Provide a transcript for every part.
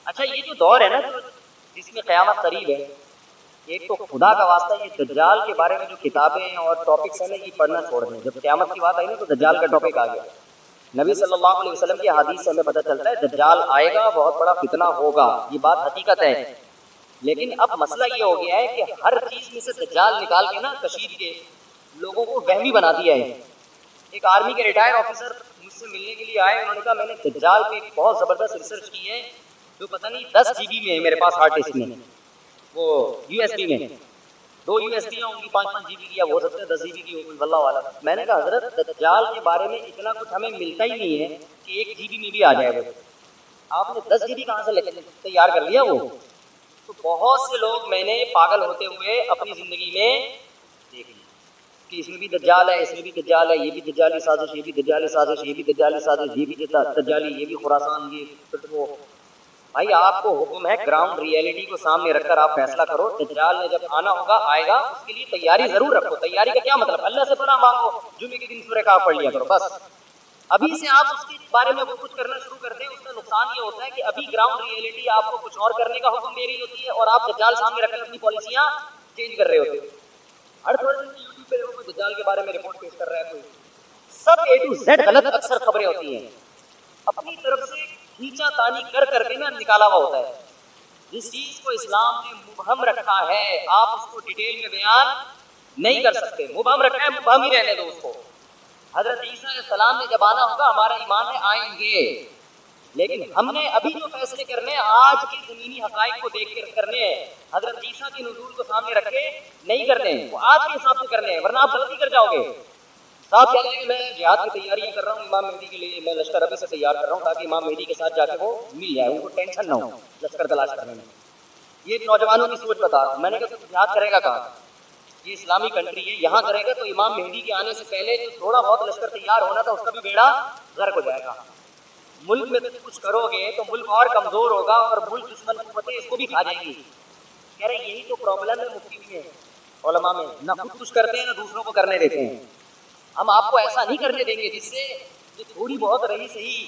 اچھا یہ جو دور ہے نا جس میں قیامت قریب ہے، ایک تو خدا کا واسطہ یہ دجال کے بارے میں جو کتابیں اور ٹاپکس ہیں نا یہ پڑھنا چھوڑ دیں. جب قیامت کی بات آئی نا تو دجال کا ٹاپک آ گیا. نبی صلی اللہ علیہ وسلم کی حدیث سے ہمیں پتہ چلتا ہے دجال آئے گا، بہت بڑا فتنہ ہوگا، یہ بات حقیقت ہے. لیکن اب مسئلہ یہ ہو گیا ہے کہ ہر چیز میں سے دجال نکال کے نا کشید کے لوگوں کو وہمی بنا دیا ہے. ایک آرمی کے ریٹائر آفیسر مجھ سے ملنے کے لیے آئے، انہوں نے کہا میں نے دجال پہ ایک بہت زبردست ریسرچ کی ہے جو پتہ نہیں 10 GB میں ہے میرے پاس ہارڈ ڈسک میں، وہ یو ایس بی میں 2 USB ہوں گی، 5 GB کی، یا ہو سکتا ہے 10 GB کی ہو کوئی واللہ والا. میں نے کہا حضرت دجال کے بارے میں اتنا کچھ ہمیں ملتا ہی نہیں ہے کہ 1 GB میں بھی آ جائے گا، آپ نے 10 GB کہاں سے لے کے تیار کر لیا وہ. تو بہت سے لوگ میں نے پاگل ہوتے ہوئے اپنی زندگی میں دیکھ لیا کہ اس میں بھی دجال ہے، اس میں بھی دجال ہے، یہ بھی دجالی سازش، یہ بھی دجالی سازش، یہ بھی دجالی سازش، یہ بھی دجالی، یہ بھی خراسان، یہ وہ. بھائی آپ کو حکم ہے گراؤنڈ ریئلٹی کو سامنے رکھ کر آپ فیصلہ کرو. دجال نے جب آنا ہوگا آئے گا، اس کے لیے تیاری ضرور رکھو. تیاری کا کیا مطلب؟ اللہ سے پناہ مانگو، جمعے کے دن سورہ کہف پڑھ لیا کرو بس. ابھی سے آپ اس کے بارے میں وہ کچھ کرنا شروع کر دیں، اس کا نقصان یہ ہوتا ہے کہ ابھی گراؤنڈ ریئلٹی آپ کو کچھ اور کرنے کا حکم دے رہی ہوتی ہے اور آپ دجال سامنے رکھ کر اپنی پالیسیاں چینج کر رہے ہوتے ہیں. ہر تھوڑے دن یوٹیوب پہ کوئی دجال کے بارے میں رپورٹ پیش کر رہا ہے، کوئی سب A to Z غلط اکثر خبریں ہوتی ہیں، اپنی طرف سے کھینچا تانی کر کر کے نا نکالا ہوا ہوتا ہے. جس چیز کو اسلام نے مبہم رکھا ہے آپ اس کو ڈیٹیل میں بیان نہیں کر سکتے. مبہم رکھا ہے، مبہم ہی رہنے دو اس کو. حضرت عیسیٰ علیہ السلام نے جب آنا ہوگا ہمارا ایمان ہے آئیں گے، لیکن ہم نے ابھی جو فیصلے کرنے ہیں آج کے زمینی حقائق کو دیکھ کر کرنے ہیں. حضرت عیسیٰ کے نزول کو سامنے رکھ کے نہیں کرنے ہیں، وہ آج کے حساب سے کرنے ہیں، ورنہ آپ غلطی کر جاؤ گے. صاحب کہہ رہے ہیں میں جہاد کی تیاریاں کر رہا ہوں امام مہدی کے لیے، میں لشکر ابھی سے تیار کر رہا ہوں تاکہ امام مہدی کے ساتھ جا کے وہ مل جائے، ان کو ٹینشن نہ ہو لشکر تلاش کرنے میں. یہ نوجوانوں کی سوچ بتا رہا ہوں. میں نے کہا جہاد کرے گا کہاں؟ یہ اسلامی کنٹری ہے، یہاں کرے گا تو امام مہدی کے آنے سے پہلے جو تھوڑا بہت لشکر تیار ہونا تھا اس کا بھی بیڑا غرق ہو جائے گا. ملک میں کچھ کرو گے تو ملک اور کمزور ہوگا اور ملک دشمن قوتیں اس کو بھی کھا جائیں گی. کہہ رہے یہی تو پرابلم ہے مفتی میں، علماء میں، نہ خود کچھ کرتے ہیں نہ دوسروں کو کرنے دیتے ہیں. ہم آپ کو ایسا نہیں کرنے دیں گے جس سے جو تھوڑی بہت رہی صحیح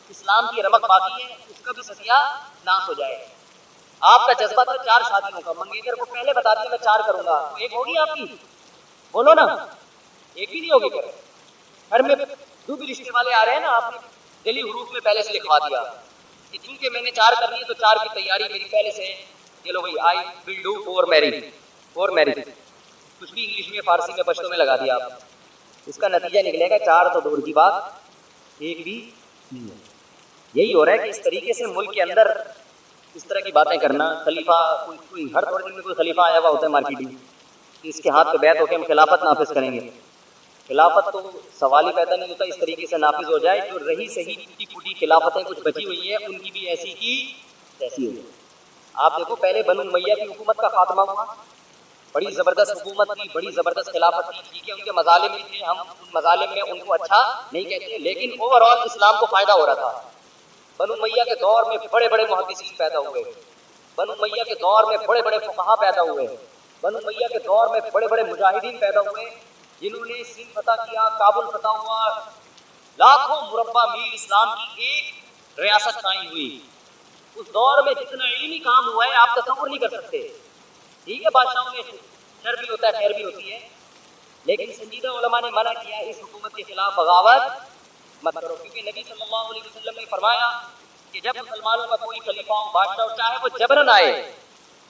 اسلام کی رمق باقی ہے اس کا بھی ستیہ ناش ہو جائے. آپ کا جذبہ تھا 4 شادیوں کا، منگیتر کو پہلے بتا دیا میں 4 کروں گا، تو ایک ہوگی آپ کی؟ بولو نا، ایک بھی نہیں ہوگی. گھر میں جو بھی رشتے والے آ رہے ہیں نا آپ نے دلی حروف میں پہلے سے لکھوا دیا کہ چونکہ میں نے 4 کر لی تو 4 کی تیاری میری پہلے سے ہے. چلو بھائی آئی ول ڈو 4 میرج، کچھ بھی انگلش میں فارسی میں پشتو میں لگا دیا آپ. اس کا نتیجہ نکلے گا 4 تو دور کی بات ایک بھی نہیں. یہی ہو رہا ہے کہ اس طریقے سے ملک کے اندر اس طرح کی باتیں کرنا. خلیفہ کوئی ہر تھوڑے دن میں کوئی خلیفہ آیا ہوا ہوتا ہے مارکیٹ میں کہ اس کے ہاتھ پہ بیعت ہو کے ہم خلافت نافذ کریں گے. خلافت تو سوال ہی پیدا نہیں ہوتا اس طریقے سے نافذ ہو جائے. جو رہی صحیح ٹوٹی پھوٹی خلافتیں کچھ بچی ہوئی ہیں ان کی بھی ایسی کی ایسی ہو جائے. آپ دیکھو پہلے بنو امیہ کی حکومت کا خاتمہ ہوا، بڑی زبردست حکومت کی، بڑی زبردست خلافت کی. ٹھیک ہے ان کے مظالم بھی تھے، ہم ان مظالم میں ان کو اچھا نہیں کہتے، لیکن اوور آل اسلام کو فائدہ ہو رہا تھا. بنو امیہ کے دور میں بڑے بڑے محدثین پیدا ہوئے، بنو امیہ کے دور میں بڑے بڑے فقہا پیدا ہوئے، بنو امیہ کے دور میں بڑے بڑے مجاہدین پیدا ہوئے جنہوں نے سندھ فتح کیا، کابل فتح ہوا، لاکھوں مربع میل اسلام کی ایک ریاست قائم ہوئی. اس دور میں جتنا علمی کام ہوا ہے آپ تصور نہیں کر سکتے. ٹھیک ہے بادشاہوں میں شر بھی ہوتا ہے خیر بھی ہوتی ہے، لیکن سنجیدہ علماء نے منع کیا اس حکومت کے خلاف بغاوت مت کرو، کیونکہ نبی صلی اللہ علیہ وسلم نے فرمایا کہ جب مسلمانوں کا کوئی خلیفہ ہو، بادشاہ ہو، چاہے وہ جبرن آئے،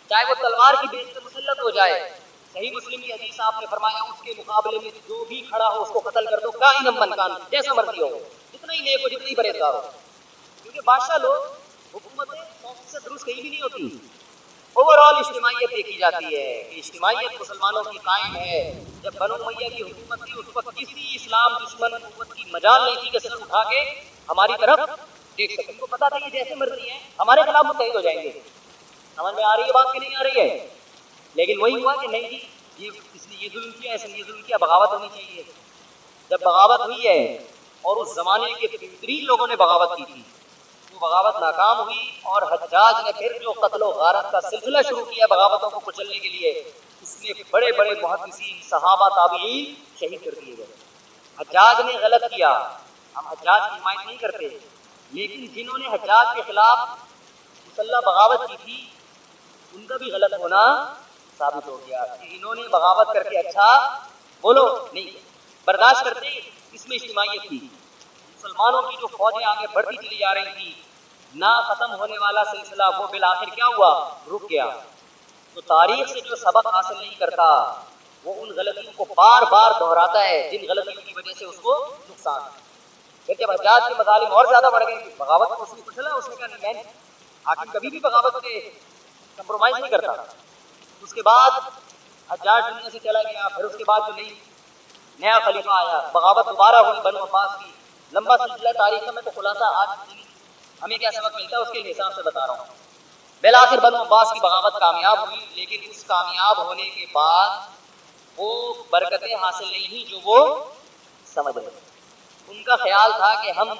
چاہے وہ تلوار کی بیس سے مسلط ہو جائے، صحیح مسلم کی حدیث آپ نے فرمایا اس کے مقابلے میں جو بھی کھڑا ہو اس کو قتل کر دو، کائن من کان، جیسا مرضی ہو، جتنا ہی نیک ہو، جتنا ہی پرہیزگار ہو. کیونکہ بادشاہ لوگ حکومتیں 100% درست کہیں بھی نہیں ہوتی. اوور آل اجتماعیت دیکھی جاتی ہے کہ اجتماعیت مسلمانوں کی قائم ہے. جب بنو امیہ کی حکومت تھی اس وقت کسی اسلام دشمن قوت کی مجال نہیں تھی کہ سر اٹھا کے ہماری طرف دیکھ سکے. ان کو پتا تھا یہ جیسے مرضی ہیں ہمارے خلاف متحد ہو جائیں گے. سمجھ میں آ رہی ہے بات کہ نہیں آ رہی ہے؟ لیکن وہی ہوا کہ نہیں جی یہ اس نے یہ ظلم کیا، اس نے یہ ظلم کیا، بغاوت ہونی چاہیے. جب بغاوت ہوئی ہے اور اس زمانے کے بہترین لوگوں نے بغاوت کی تھی، وہ بغاوت ناکام ہوئی اور حجاج نے پھر جو قتل و غارت کا سلسلہ شروع کیا بغاوتوں کو کچلنے کے لیے، اس میں بڑے بڑے محدثین صحابہ تابعین شہید کر دیے گئے. حجاج نے غلط کیا، ہم حجاج کی حمایت نہیں کرتے، لیکن جنہوں نے حجاج کے خلاف مسلح بغاوت کی تھی، ان کا بھی غلط ہونا ثابت ہو گیا کہ انہوں نے بغاوت کر کے اچھا بولو نہیں برداشت کرتے. اس میں اجتماعیت تھی. مسلمانوں کی جو فوجیں آگے بڑھتی چلی جا رہی تھی، نہ ختم ہونے والا سلسلہ، وہ بالآخر کیا ہوا؟ رک گیا. تو تاریخ سے جو سبق حاصل نہیں کرتا وہ ان غلطیوں کو بار بار دہراتا ہے جن غلطیوں کی وجہ سے اس کو نقصان. پھر جب حجاج کے مظالم اور زیادہ بڑھ گئے، بغاوت کو اس نے کچلا، اس نے کہا نہیں، میں حاکم کبھی بھی بغاوت پہ کمپرومائز نہیں کرتا. اس کے بعد حجاج دنیا سے چلا گیا. پھر اس کے بعد جو نیا خلیفہ آیا، بغاوت دوبارہ ہوئی بنو عباس کی. لمبا سلسلہ تاریخ کا، میں تو خلاصہ آج ہمیں کیا سبق ملتا ہے اس کے حساب سے بتا رہا ہوں. بالآخر بنو عباس کی بغاوت کامیاب ہوئی، لیکن اس کامیاب ہونے کے بعد وہ برکتیں حاصل نہیں ہوئی جو وہ سمجھ رہے. ان کا خیال تھا کہ ہم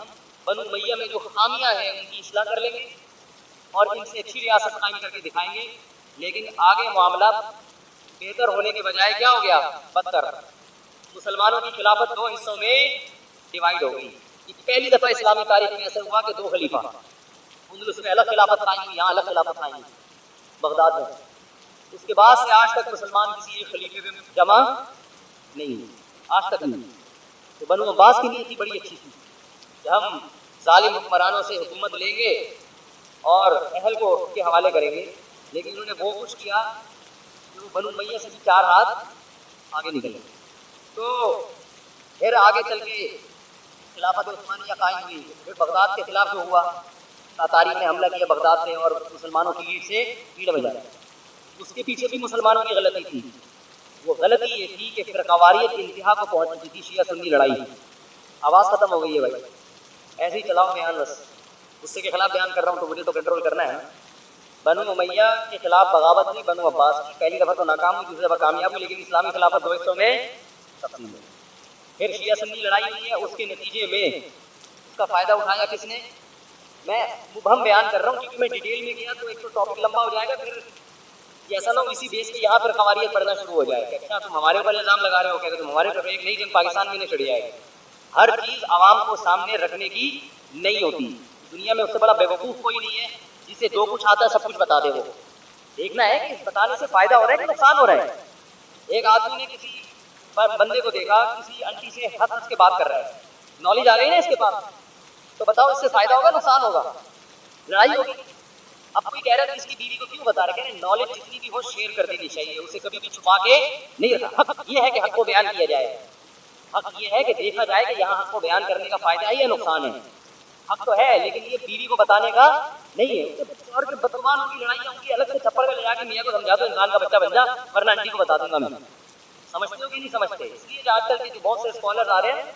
بنو امیہ میں جو خامیاں ہیں ان کی اصلاح کر لیں گے اور ان سے اچھی ریاست قائم کر کے دکھائیں گے. لیکن آگے معاملہ بہتر ہونے کے بجائے کیا ہو گیا؟ بدتر. مسلمانوں کی خلافت دو حصوں میں ڈیوائیڈ ہو گئی. پہلی دفعہ اسلامی تاریخ میں ایسا ہوا کہ دو خلیفہ، اندلس میں الگ خلافت قائم ہوئی، یہاں الگ خلافت قائم ہوئی بغداد میں. اس کے بعد سے آج تک مسلمان کسی ایک خلیفے میں جمع نہیں ہوئی، آج تک نہیں. تو بنو عباس کی نیت بڑی اچھی تھی کہ ہم ظالم حکمرانوں سے حکومت لیں گے اور اہل کو کے حوالے کریں گے. لیکن انہوں نے وہ کچھ کیا کہ وہ بنو امیہ سے بھی 4 ہاتھ آگے نکل گئے. تو پھر آگے چل کے خلافت عثمانیہ قائم ہوئی. پھر بغداد کے خلاف جو ہوا، تاتاری نے حملہ کیا بغداد میں اور مسلمانوں کی لیڈ سے پیڑ بجایا. اس کے پیچھے بھی مسلمانوں کی غلطی تھی. وہ غلطی یہ تھی کہ فرقواریت کی انتہا کو پہنچ چکی تھی. شیعہ سنی لڑائی، آواز ختم ہو گئی ہے بھائی، ایسے ہی چلاؤ بیان، بس غصے کے خلاف بیان کر رہا ہوں تو مجھے تو کنٹرول کرنا ہے. بنو امیہ کے خلاف بغاوت ہوئی بنو عباس کی. پہلی دفعہ تو ناکام ہوئی، دوسری دفعہ کامیاب ہوئی، لیکن اسلامی خلافت دو حصوں میں تقسیم ہوئی. پھر شیعہ سنی لڑائی ہوئی ہے. اس کے نتیجے میں اس کا فائدہ اٹھایا کس نے؟ میں مبہم بیان کر رہا ہوں کیونکہ میں ڈیٹیل میں گیا تو ایک تو ٹاپک لمبا ہو جائے گا. پھر ایسا نہ ہو اسی بیس پہ یہاں پھر قواریت پڑھنا شروع ہو جائے کہ اچھا تم ہمارے اوپر الزام لگا رہے ہو، کہ تم ہمارے اوپر. ایک نئی جنگ پاکستان میں نہیں چڑھی جائے گی. ہر چیز عوام کو سامنے رکھنے کی نہیں ہوتی. دنیا میں اس سے بڑا بیوقوف کوئی نہیں ہے جسے جو کچھ آتا ہے سب کچھ بتا دے. وہ دیکھنا ہے کہ اس بتانے سے فائدہ ہو رہا ہے کہ نقصان ہو رہا ہے. ایک آدمی نے کسی بندے کو دیکھا کسی انٹی سے ہنس ہنس کے بات کر رہا ہے، نالج آ رہی ہے نا اس کے پاس، تو بتاؤ اس سے فائدہ ہوگا نقصان ہوگا؟ لڑائی ہوگی. اب کوئی کہہ رہا ہے کہ اس کی بیوی کو کیوں بتا رہا ہے؟ کہہ رہے نالج جتنی بھی ہو شیئر کر دینی چاہیے، اسے کبھی بھی چھپا کے نہیں رکھا. حق یہ ہے کہ حق کو بیان کیا جائے، حق یہ ہے کہ دیکھا جائے کہ یہاں حق کو بیان کرنے کا فائدہ ہے یا نقصان ہے. حق تو ہے لیکن یہ بیوی کو بتانے کا نہیں ہے. اور پھر بدگمان ہوگی، لڑائیاں ہوں گی، الگ سے چھپڑ میں لے جا کے میاں کو سمجھا دو انسان کا بچہ بن جا ورنہ آنٹی کو بتا دوں گا میں. سمجھتے ہو کہ نہیں سمجھتے؟ اس لیے جو آج کل کے جو بہت سے اسکالر آ رہے ہیں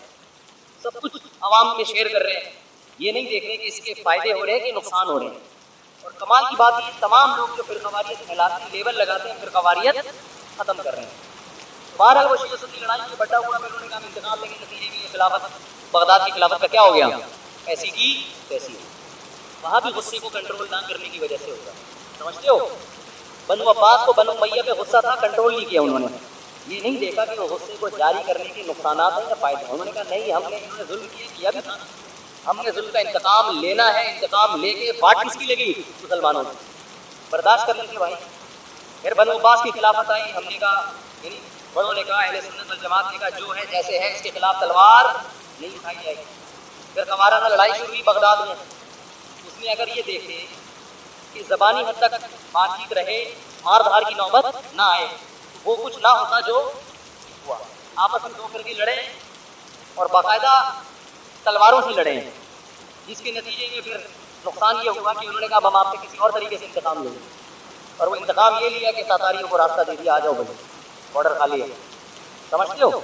سب کچھ عوام میں شیئر کر رہے ہیں، یہ نہیں دیکھ رہے کہ اس کے فائدے ہو رہے ہیں کہ نقصان ہو رہے ہیں. اور کمال کی بات یہ تمام لوگ جو فرقواریت پھیلاتے ہیں، لیبل لگاتے ہیں، فرقواریت ختم کر رہے ہیں. بہرحال وہ شیعہ سنی لڑائی میں بٹا ہوا، انہوں نے کہا انتقام لیں گے. نتیجے میں یہ خلافت بغداد کی خلافت کا کیا ہو گیا؟ ایسی کی تیسی. وہاں بھی غصے کو کنٹرول نہ کرنے کی وجہ سے ہوگا. سمجھتے ہو؟ بنو عباس کو بنو امیہ پہ غصہ تھا، کنٹرول نہیں کیا انہوں نے. یہ نہیں دیکھا کہ وہ غصے کو جاری کرنے کے نقصانات ہیں یا فائدے. انہوں نے کہا نہیں، ہم نے انہوں نے ظلم کیا بھی تھا، ہم نے ظلم کا انتقام لینا ہے. انتقام لے کے بات کس کی لگی؟ مسلمانوں کی. برداشت کر لیجیے بھائی. پھر بنو عباس کی خلافت آئی. ہم نے کہا یعنی بڑوں نے کہا، اہل سنت والجماعت نے کہا جو ہے جیسے ہے اس کے خلاف تلوار نہیں اٹھائی جائے گی. پھر قوارانہ لڑائی شروع ہوئی بغداد میں. اس میں اگر یہ دیکھیں کہ زبانی حد تک بات چیت رہے، مار دھار کی نوبت نہ آئے، وہ کچھ نہ ہوتا جو ہوا. آپس میں دو فرقے لڑے اور باقاعدہ تلواروں سے لڑے ہیں، جس کے نتیجے میں پھر نقصان یہ ہوا کہ انہوں نے کہا ہم آپ سے کسی اور طریقے سے انتقام لیں گے. اور وہ انتقام یہ لیا کہ تاتاریوں کو راستہ دے دیا، آ جاؤ بھائی بارڈر خالی ہے. سمجھتے ہو؟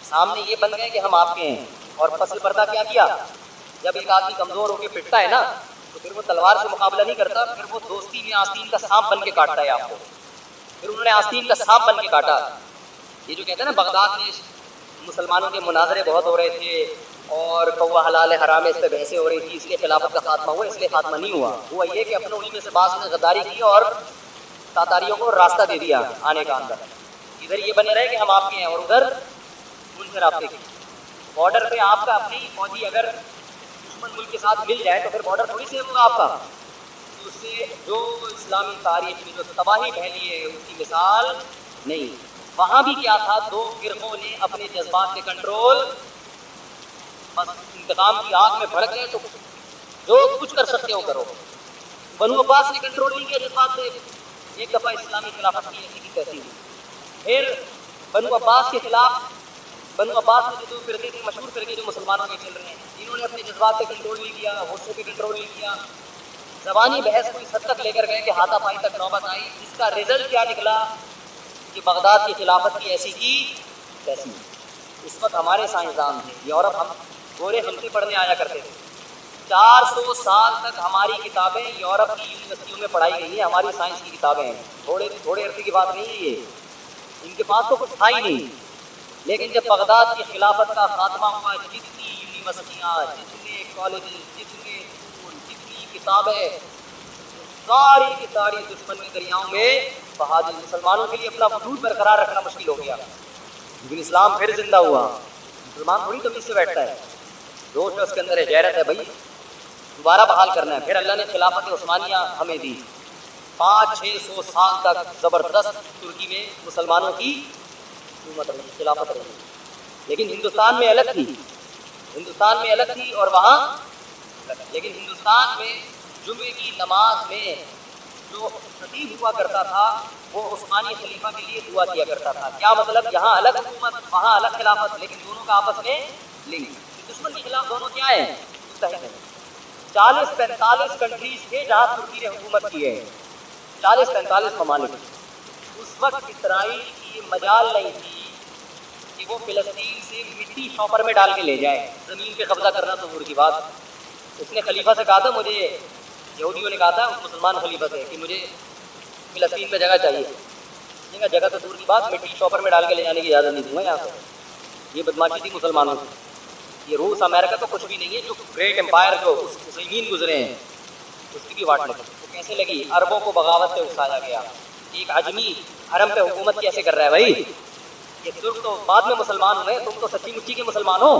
سامنے یہ بن گئے کہ ہم آپ کے ہیں. اور پس پردہ کیا کیا؟ جب ایک آدمی کمزور ہو کے پٹتا ہے نا تو پھر وہ تلوار سے مقابلہ نہیں کرتا، پھر وہ دوستی میں آستین کا سانپ بن کے کاٹتا ہے آپ کو. پھر انہوں نے آستین کا سانپ بن کے کاٹا. یہ جو کہتے ہیں نا بغداد میں مسلمانوں کے مناظرے بہت ہو رہے تھے اور کوا حلال ہے حرام ہے اس پہ بحثیں ہو رہی تھی، اس لیے خلافت کا خاتمہ ہوا. اس لیے خاتمہ نہیں ہوا. ہوا یہ کہ اپنے انہی میں سے بعض نے غداری کی اور تاتاریوں کو راستہ دے دیا آنے کا اندر. ادھر یہ بنے رہے کہ ہم آپ کے ہیں اور ادھر ان سے رابطے کی. بارڈر پہ آپ کا اپنی فوجی اگر دشمن ملک کے ساتھ مل جائے تو پھر بارڈر تھوڑی سیو ہوگا آپ کا. سے جو اسلامی تاریخ میں جو تباہی پھیلی ہے اس کی مثال نہیں. وہاں بھی کیا تھا, دو فرقوں نے اپنے جذبات کے کنٹرول, بس انتقام کی آگ میں بھڑک گئے تو جو کچھ کر سکتے ہو کرو. بنو عباس نے کنٹرول نہیں کیا جذبات سے, ایک دفعہ اسلامی خلافت کی ایسی کی تیسی ہوئی. پھر بنو عباس کے خلاف, بنو عباس میں جو دو فرقے تھے, مشہور فرقے جو مسلمانوں کے چل رہے ہیں, انہوں نے اپنے جذبات پہ کنٹرول نہیں کیا, غصے پہ کنٹرول نہیں کیا, زبانی بحث کو اس حد تک لے کر گئے کہ ہاتھا پائی تک نوبت آئی. اس کا رزلٹ کیا نکلا کہ بغداد کی خلافت کی ایسی کی تیسی. اس وقت ہمارے سائنسدان تھے, یورپ ہم گورے ہم سے پڑھنے آیا کرتے تھے. 400 سال تک ہماری کتابیں یورپ کی یونیورسٹیوں میں پڑھائی گئی ہیں, ہماری سائنس کی کتابیں ہیں. تھوڑے عرصے کی بات نہیں ہے یہ, ان کے پاس تو کچھ تھا ہی نہیں. لیکن جب بغداد کی خلافت کا خاتمہ ہوا, جتنی یونیورسٹیاں, جتنے کالجز, جتنے اسکول, جتنی کتابیں, ساری کی ساری دشمن کے دریاؤں میں بہا دی. مسلمانوں کے لیے اپنا وجود برقرار رکھنا مشکل ہو گیا. لیکن اسلام پھر زندہ ہوا. مسلمان تھوڑی تمیز سے بیٹھتا ہے, جوش اس کے اندر ہے, غیرت ہے, بھائی دوبارہ بحال کرنا ہے. پھر اللہ نے خلافت عثمانیہ ہمیں دی. 500-600 سال تک زبردست ترکی میں مسلمانوں کی حکومت رہی, خلافت رہی. لیکن ہندوستان میں الگ تھی, ہندوستان میں الگ تھی اور وہاں, لیکن ہندوستان میں جمعے کی نماز میں جو خطیب ہوا کرتا تھا وہ عثمانی خلیفہ کے لیے دعا کیا کرتا تھا. کیا مطلب, یہاں الگ حکومت وہاں الگ خلافت, لیکن دونوں کا آپس میں لنک. دشمن کے خلاف دونوں کیا ہیں, متحد ہیں. 40-45 کنٹریز تھے جہاں ترکی نے حکومت کی ہے, 40-45 ممالک. اس وقت اسرائیل کی مجال نہیں تھی کہ وہ فلسطین سے مٹی شاپر میں ڈال کے لے جائے. زمین پہ قبضہ کرنا تو دور کی بات. اس نے خلیفہ سے کہا تھا, مجھے یہودیوں نے کہا تھا مسلمان خلیفہ سے کہ مجھے فلسطین میں جگہ چاہیے. جگہ تو دور کی بات, مٹی شاپر میں ڈال کے لے جانے کی اجازت نہیں دوں گا یہاں سے. یہ بدماشی تھی مسلمانوں کی. یہ روس امریکہ تو کچھ بھی نہیں ہے, جو گریٹ امپائر جو مسلمین گزرے ہیں اس کی بھی واٹ لگی. تو کیسے لگی, عربوں کو بغاوت پہ اکسایا گیا. ایک عجمی حرم پہ حکومت کیسے کر رہا ہے بھائی, یہ ترک تو بعد میں مسلمان ہوئے, تم تو سچی مچی کے مسلمان ہو.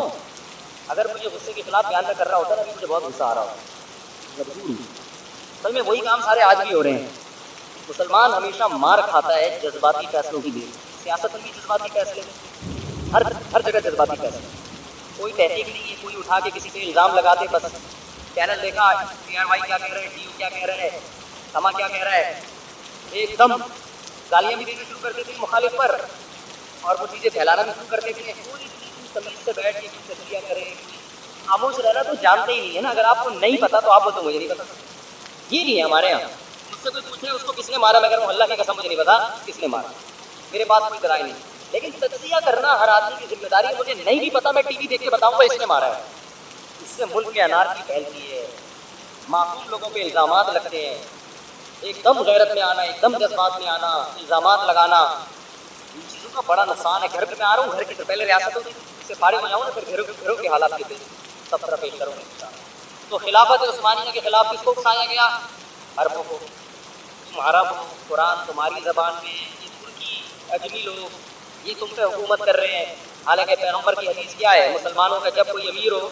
اگر مجھے غصے کے خلاف بیان نہ کر رہا ہوتا نا, مجھے بہت غصہ آ رہا ہوتا. اصل میں وہی کام سارے آج بھی ہو رہے ہیں. مسلمان ہمیشہ مار کھاتا ہے جذباتی فیصلوں کی بے. سیاست میں بھی جذباتی فیصلے, ہر جگہ جذباتی فیصلے. کوئی تحقیق نہیں ہے, کوئی اٹھا کے کسی پہ الزام لگا دے, بس چینل دیکھا, PRY کیا کہہ رہے ہیں, DU کیا کہہ رہے ہیں, سما کیا کہہ رہا ہے, ایک دم گالیاں بھی دینا شروع کر دیتے ہیں مخالف پر, اور وہ چیزیں پھیلانا بھی شروع کر دیتے ہیں. کوئی تمیز سے بیٹھ کے تجزیہ کرے, خاموش رہنا تو جانتے ہی نہیں ہے نا. اگر آپ کو نہیں پتا تو آپ کو, تو مجھے نہیں پتا. یہ نہیں ہے ہمارے یہاں. مجھ سے کوئی پوچھے اس کو کس نے مارا, مگر وہ اللہ کی قسم مجھے نہیں پتا کس نے مارا, میرے پاس کوئی دلائل نہیں. لیکن تجزیہ کرنا ہر آدمی کی ذمہ داری ہے. مجھے نہیں بھی پتا, میں ٹی وی دیکھ کے بتاؤں گا اس نے مارا ہے. اس سے ملک میں انارکی پھیلتی ہے, معصوم لوگوں پہ الزامات لگتے ہیں. ایک دم غیرت میں آنا, ایک دم جذبات میں آنا, الزامات لگانا, ان چیزوں کا بڑا نقصان ہے. گھر پہ میں آ رہا ہوں, گھر کی تو پہلے ریاستوں سے فارغ ہو جاؤں نا, پھر گھروں کے حالات کے تبصرہ پیش کروں گا. تو خلافت عثمانیہ کے خلاف کس کو اکسایا گیا, عربوں کو. تم عرب ہو, قرآن تمہاری زبان میں, یہ ترکی اجمی لوگ یہ تم پہ حکومت کر رہے ہیں. حالانکہ پیغمبر کی حدیث کیا ہے, مسلمانوں کا جب کوئی امیر ہو,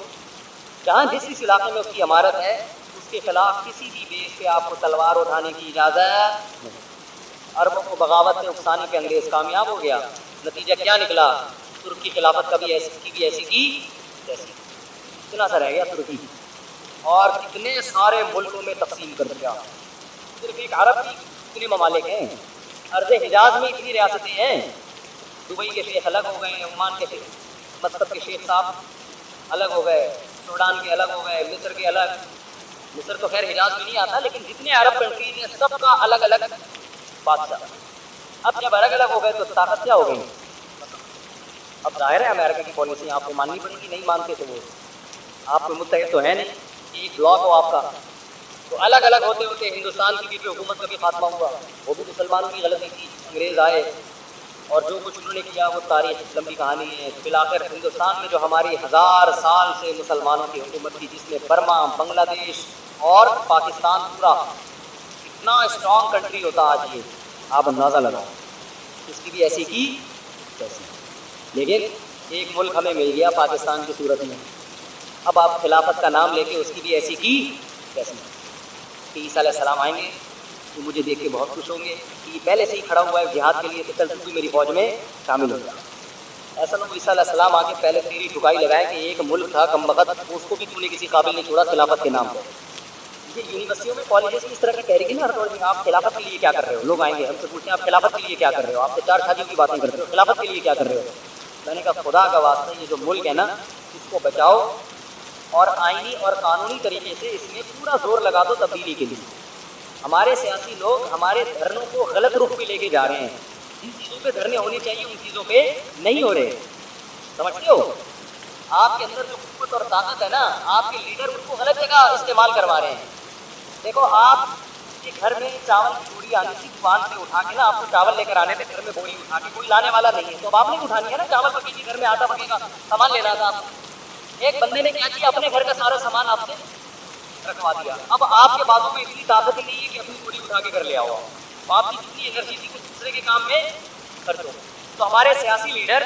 جہاں جس علاقے میں اس کی عمارت ہے, اس کے خلاف کسی بھی بیس پہ آپ کو تلوار اٹھانے کی اجازت نہیں. عربوں کو بغاوت میں اکسانے پہ انگریز کامیاب ہو گیا. نتیجہ کیا نکلا, ترکی خلافت کا بھی ایسی کی جیسی. اتنا سا رہ گیا ترکی, اور کتنے سارے ملکوں میں تقسیم کر دیا. صرف ایک عرب کی کتنے ممالک ہیں, ارض حجاز میں اتنی ریاستیں ہیں. دبئی کے شیخ الگ ہو گئے, عمان کے مسقط کے شیخ صاحب الگ ہو گئے, سوڈان کے الگ ہو گئے, مصر کے الگ. مصر تو خیر حجاز میں نہیں آتا, لیکن جتنے عرب کنٹریز ہیں سب کا الگ الگ بادشاہ. اب جب الگ الگ ہو گئے تو طاقت کیا ہو گئی. اب ظاہر ہے امریکہ کی پالیسی آپ کو ماننی پڑے گی, نہیں مانتے تو وہ آپ کو متحد تو ہے نہیں, ایک بلاک ہو آپ کا. تو الگ الگ ہوتے ہوتے ہندوستان کی بھی حکومت کا بھی خاتمہ ہوا. وہ بھی مسلمانوں کی غلطی تھی, انگریز آئے اور جو کچھ انہوں نے کیا وہ تاریخ لمبی کہانی ہے. بالآخر ہندوستان میں جو ہماری 1000 سال سے مسلمانوں کی حکومت تھی, جس میں برما, بنگلہ دیش اور پاکستان پورا اتنا اسٹرانگ کنٹری ہوتا آج, یہ آپ اندازہ لگاؤ, اس کی بھی ایسی کی جیسی. لیکن ایک ملک ہمیں مل گیا پاکستان کی صورت میں. اب آپ خلافت کا نام لے کے اس کی بھی ایسی کی جیسی. کہ عیسیٰ علیہ السلام آئیں گے تو مجھے دیکھ کے بہت خوش ہوں گے کہ پہلے سے ہی کھڑا ہوا ہے جہاد کے لیے، تو چل تو میری فوج میں شامل ہو جا۔ ایسا لوگ عیسیٰ علیہ السلام آ کے پہلے تیری ٹھکائی لگائے کہ ایک ملک تھا کم وقت، اس کو بھی تو نے کسی قابل نہیں چھوڑا خلافت کے نام پر۔ یہ یونیورسٹیوں میں کالجز میں اس طرح کی تحریک نا ہر دور میں، آپ خلافت کے لیے کیا کر رہے ہو؟ لوگ آئیں گے ہم سے پوچھتے ہیں آپ خلافت کے لیے کیا کر رہے ہو، آپ سے چار شادیوں کی باتیں کرتے ہو، خلافت کے لیے کیا کر رہے ہو؟ میں نے کہا خدا کا واسطہ یہ جو ملک ہے نا اس کو بچاؤ اور آئینی اور قانونی طریقے سے اس میں پورا زور لگا دو تبدیلی کے لیے۔ ہمارے سیاسی لوگ ہمارے دھرنوں کو غلط رخ پہ لے کے جا رہے ہیں، جن چیزوں پہ دھرنے ہونے چاہیے ان چیزوں پہ نہیں ہو رہے، سمجھتے ہو؟ آپ کے اندر جو قوت اور طاقت ہے نا، آپ کے لیڈر اس کو غلط جگہ استعمال کروا رہے ہیں۔ دیکھو آپ کے گھر میں چاول کی بوری آنی تھی دکان سے اٹھا کے نا، آپ کو چاول لے کر آنے تھے، گھر میں بوری اٹھا کے کوئی لانے والا نہیں ہے تو اب آپ نہیں اٹھانی ہے نا، چاول پکے گی، گھر میں آٹا پکے گا، سامان لینا تھا آپ۔ ایک بندے نے کیا کیا، اپنے گھر کا سارا سامان آپ سے رکھوا دیا۔ اب آپ کے بازو میں اتنی طاقت ہی نہیں ہے کہ اپنی بوری اٹھا کے گھر لے آؤ، آپ کی جتنی انرجی تھی کچھ دوسرے کے کام میں خرچ ہو۔ تو ہمارے سیاسی لیڈر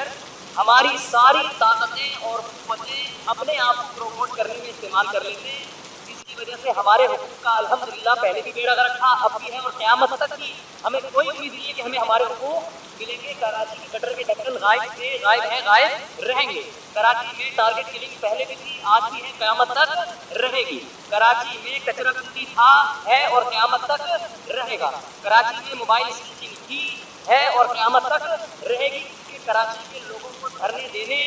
ہماری ساری طاقتیں اور قوتیں اپنے آپ کو پروموٹ کرنے میں استعمال کر لیتے ہیں، جس کی وجہ سے ہمارے حقوق کا الحمدللہ پہلے بھی بیڑا غرق تھا، اب بھی ہے، اور قیامت تک بھی ہمیں کوئی امید نہیں ہے کہ ہمیں ہمارے حقوق ملیں گے۔ کراچی کے کٹر کے ڈکن غائب تھے، غائب ہیں، غائب رہیں گے۔ کراچی میں ٹارگٹ کلنگ پہلے بھی تھی، آج بھی ہے، قیامت تک رہے گی۔ کراچی میں کچرا کندی تھا، ہے اور قیامت تک رہے گا۔ کراچی میں موبائل اسنیچنگ تھی، ہے اور قیامت تک رہے گی۔ کراچی کے لوگوں کو دھرنے دینے،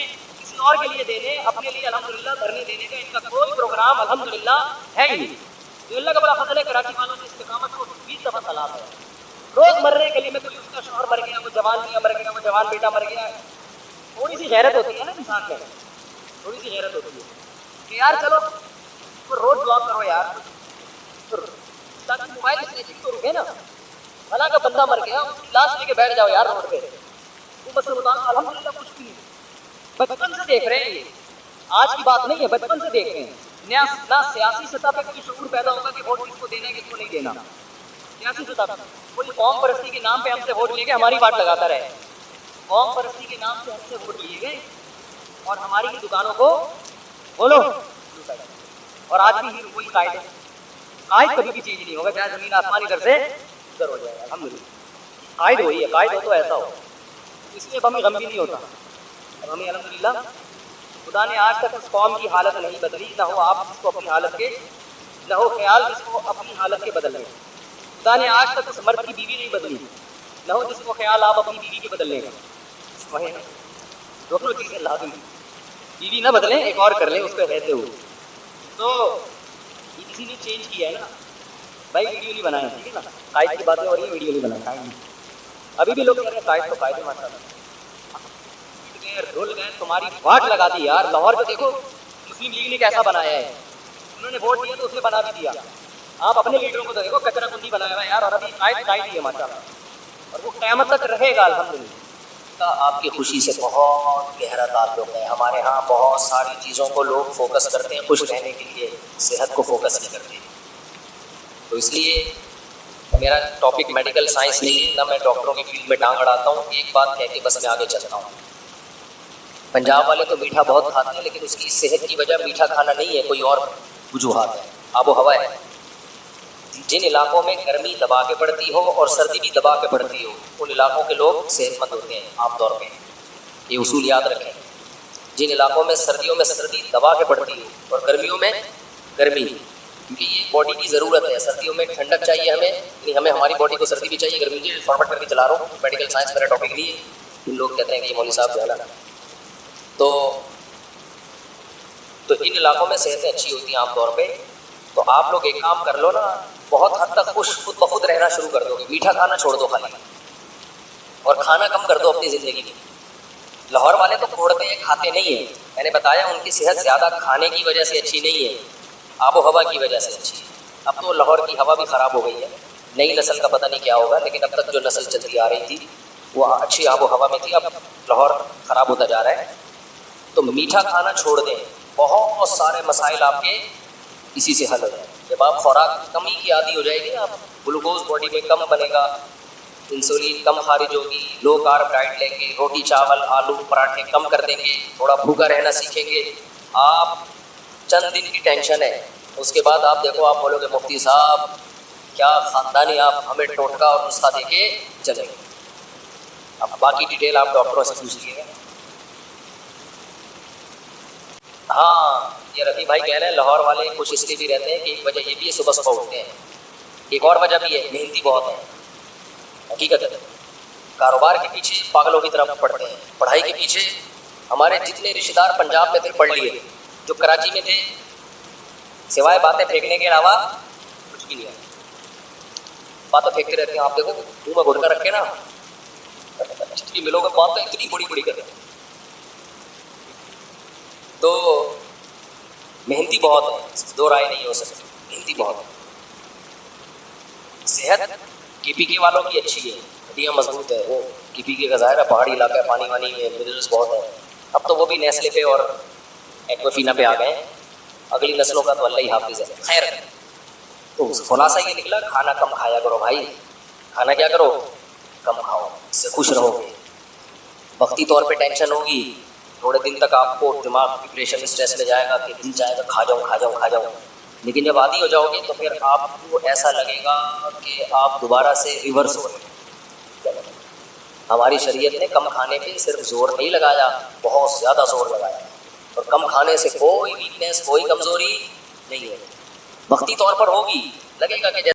کسی اور کے لیے دینے، اپنے لیے الحمدللہ دھرنے دینے کا ان کا کوئی پروگرام الحمدللہ ہے ہی نہیں۔ تو اللہ کا بڑا فضل ہے، کراچی والوں نے استقامت کو 20 دفعہ سلام ہے۔ روز مر رہے گلی میں، کوئی اس کا شوہر مر گیا، وہ جوان میاں مر گیا، وہ جوان بیٹا مر گیا۔ تھوڑی سی غیرت ہوتی ہے نا انسان میں، تھوڑی سی غیرت ہوتی ہے کہ یار چلو روڈ بلاک کرو یار، تاکہ موبائل اسنیچنگ تو رکے نا۔ بھلا کا بندہ مر گیا، اس کی لاش لے کے بیٹھ جاؤ یار روڈ پہ، وہ بس بتانا الحمدللہ کچھ بھی نہیں۔ بچپن سے دیکھ رہے ہیں، یہ آج کی بات نہیں ہے، بچپن سے دیکھ رہے ہیں۔ نہ سیاسی سطح پہ کوئی شعور پیدا ہوگا کہ ووٹ کس کو دینا ہے کس کو نہیں دینا۔ سیاسی سطح پہ کوئی قوم پرستی کے نام پہ ہم سے ووٹ لے کے ہماری بات لگاتا رہے، قوم پرستی کے نام سے ہم سے ووٹ لیے گئے اور ہماری ہی دکانوں کو بولو، اور آج بھی وہی قائد ہے۔ قائد کبھی بھی چینج نہیں ہوگا، چاہے زمین آسمان ادھر سے ادھر ہو جائے گا، الحمدللہ قائد وہی ہے، قائد ہو تو ایسا ہو، اس لیے ہمیں غم بھی نہیں ہوتا۔ اب ہمیں الحمدللہ خدا نے آج تک اس قوم کی حالت نہیں بدلی، نہ ہو آپ جس کو اپنی حالت کے، نہ ہو خیال جس کو اپنی حالت کے بدلنے۔ خدا نے آج تک اس مرد کی بیوی نہیں بدلی، نہ ہو جس کو خیال آپ اپنی بیوی کے بدلنے کا۔ دونوں چیزیں لازم ہیں، بیوی نہ بدلیں ایک اور کر لیں اس پہ رہتے ہوئے۔ تو یہ کسی نے چینج کیا ہے نا بھائی، ویڈیو نہیں بنائے، ٹھیک ہے نا، قائد کی باتیں ہو رہی ہیں، ویڈیو نہیں بنائے۔ ابھی بھی لوگ کہہ رہے ہیں قائد تو قائد ہے، ماشاء اللہ رول گئے، تمہاری واٹ لگا دی یار۔ لاہور پہ دیکھو مسلم لیگ نے کیسا بنایا ہے، انہوں نے ووٹ دیا تو اس نے بنا بھی دیا۔ آپ اپنے لیڈروں کو تو دیکھو کچرا کندی بنایا ہوا ہے یار، اور ابھی قائد ہی ہے ماشاء اللہ، اور وہ قیامت تک رہے گا الحمدللہ۔ آپ کی خوشی سے بہت گہرا تعلق ہے۔ ہمارے ہاں بہت ساری چیزوں کو لوگ فوکس کرتے ہیں خوش رہنے کے لیے، صحت کو فوکس نہیں کرتے۔ تو اس لیے میرا ٹاپک میڈیکل سائنس نہیں ہے، نہ میں ڈاکٹروں کی فیلڈ میں ٹانگ اڑاتا ہوں۔ ایک بات کہہ کے بس میں آگے چلتا ہوں۔ پنجاب والے تو میٹھا بہت کھاتے ہیں، لیکن اس کی صحت کی وجہ میٹھا کھانا نہیں ہے، کوئی اور وجوہات ہے، آب و ہوا ہے۔ جن علاقوں میں گرمی دبا کے پڑتی ہو اور سردی بھی دبا کے پڑتی ہو، ان علاقوں کے لوگ صحت مند ہوتے ہیں عام طور پہ، یہ اصول یاد رکھیں۔ جن علاقوں میں سردیوں میں سردی دبا کے پڑتی ہو اور گرمیوں میں گرمی، کیونکہ یہ باڈی کی ضرورت ہے۔ سردیوں میں ٹھنڈک چاہیے ہمیں، یعنی ہمیں ہماری باڈی کو سردی بھی چاہیے، گرمی بھی۔ فارورڈ کر کے چلا رہا ہوں، میڈیکل سائنس میرا ٹاپک نہیں ہے، ان لوگ کہتے ہیں کہ یہ مولوی صاحب جو ہے نا، تو ان علاقوں میں صحتیں اچھی ہوتی ہیں عام طور پہ۔ تو آپ لوگ ایک کام کر لو نا، بہت حد تک خوش خود بخود رہنا شروع کر دو گے، میٹھا کھانا چھوڑ دو خالی، اور کھانا کم کر دو اپنی زندگی میں۔ لاہور والے تو کوڑتے ہیں، کھاتے نہیں ہیں، میں نے بتایا ان کی صحت زیادہ کھانے کی وجہ سے اچھی نہیں ہے، آب و ہوا کی وجہ سے اچھی ہے۔ اب تو لاہور کی ہوا بھی خراب ہو گئی ہے، نئی نسل کا پتہ نہیں کیا ہوگا، لیکن اب تک جو نسل چلتی آ رہی تھی وہ اچھی آب و ہوا میں تھی، اب لاہور خراب ہوتا جا رہا ہے۔ تو میٹھا کھانا چھوڑ دیں، بہت سارے مسائل آپ کے اسی سے حل ہو جائیں۔ جب آپ خوراک کمی کی عادی ہو جائے گی نا، گلوکوز باڈی میں کم بنے گا، انسولین کم خارج ہوگی، لو کارب ڈائٹ لیں گے، روٹی چاول آلو پراٹھے کم کر دیں گے، تھوڑا بھوکا رہنا سیکھیں گے۔ آپ چند دن کی ٹینشن ہے، اس کے بعد آپ دیکھو، آپ بولو گے مفتی صاحب کیا خاندانی آپ ہمیں ٹوٹکا اور نسخہ دے کے چلیں گے. اب باقی ڈیٹیل آپ ڈاکٹروں سے پوچھ لیجیے گا. ہاں یہ رفیع بھائی کہہ رہے ہیں لاہور والے کچھ اس کے بھی رہتے ہیں کہ ایک وجہ یہ بھی ہے صبح صبح اٹھتے ہیں. ایک اور وجہ بھی ہے محنتی بہت ہے. حقیقت ہے کاروبار کے پیچھے پاگلوں کی طرف پڑتے ہیں. پڑھائی کے پیچھے ہمارے جتنے رشتے دار پنجاب میں تھے پڑھ لیے، جو کراچی میں تھے سوائے باتیں پھینکنے کے علاوہ کچھ بھی نہیں ہے. باتیں پھینکتے رہتے ہیں. آپ دیکھو منہ میں گھٹ کر رکھے نا جتنی ملو گے باتیں اتنی بڑی بڑی کرتے ہیں. تو محنتی بہت ہے، دو رائے نہیں ہو سکتی. محنتی بہت ہے. صحت کے پی کے والوں کی اچھی ہے، ہڈیاں مضبوط ہے. وہ کے پی کے کا ظاہر ہے پہاڑی علاقہ ہے، پانی وانی میں منرلس بہت ہے. اب تو وہ بھی نیسلے پہ اور ایکوافینا پہ آ گئے ہیں. اگلی نسلوں کا تو اللہ ہی حافظ ہے. خیر تو خلاصہ یہ نکلا کھانا کم کھایا کرو بھائی. کھانا کیا کرو کم کھاؤ، اس سے خوش رہو گے. وقتی طور پہ ٹینشن ہوگی، تھوڑے دن تک آپ کو دماغ ڈپریشن اسٹریس میں جائے گا کہ دل چاہے گا کھا جاؤں کھا جاؤں کھا جاؤں. لیکن جب عادی ہو جاؤ گے تو پھر آپ کو ایسا لگے گا کہ آپ دوبارہ سے ریورس ہو رہے ہیں. ہماری شریعت نے کم کھانے پہ صرف زور نہیں لگایا، بہت زیادہ زور لگایا. اور کم کھانے سے کوئی ویکنیس کوئی کمزوری نہیں ہے. وقتی طور پر ہوگی، لگے گا کہ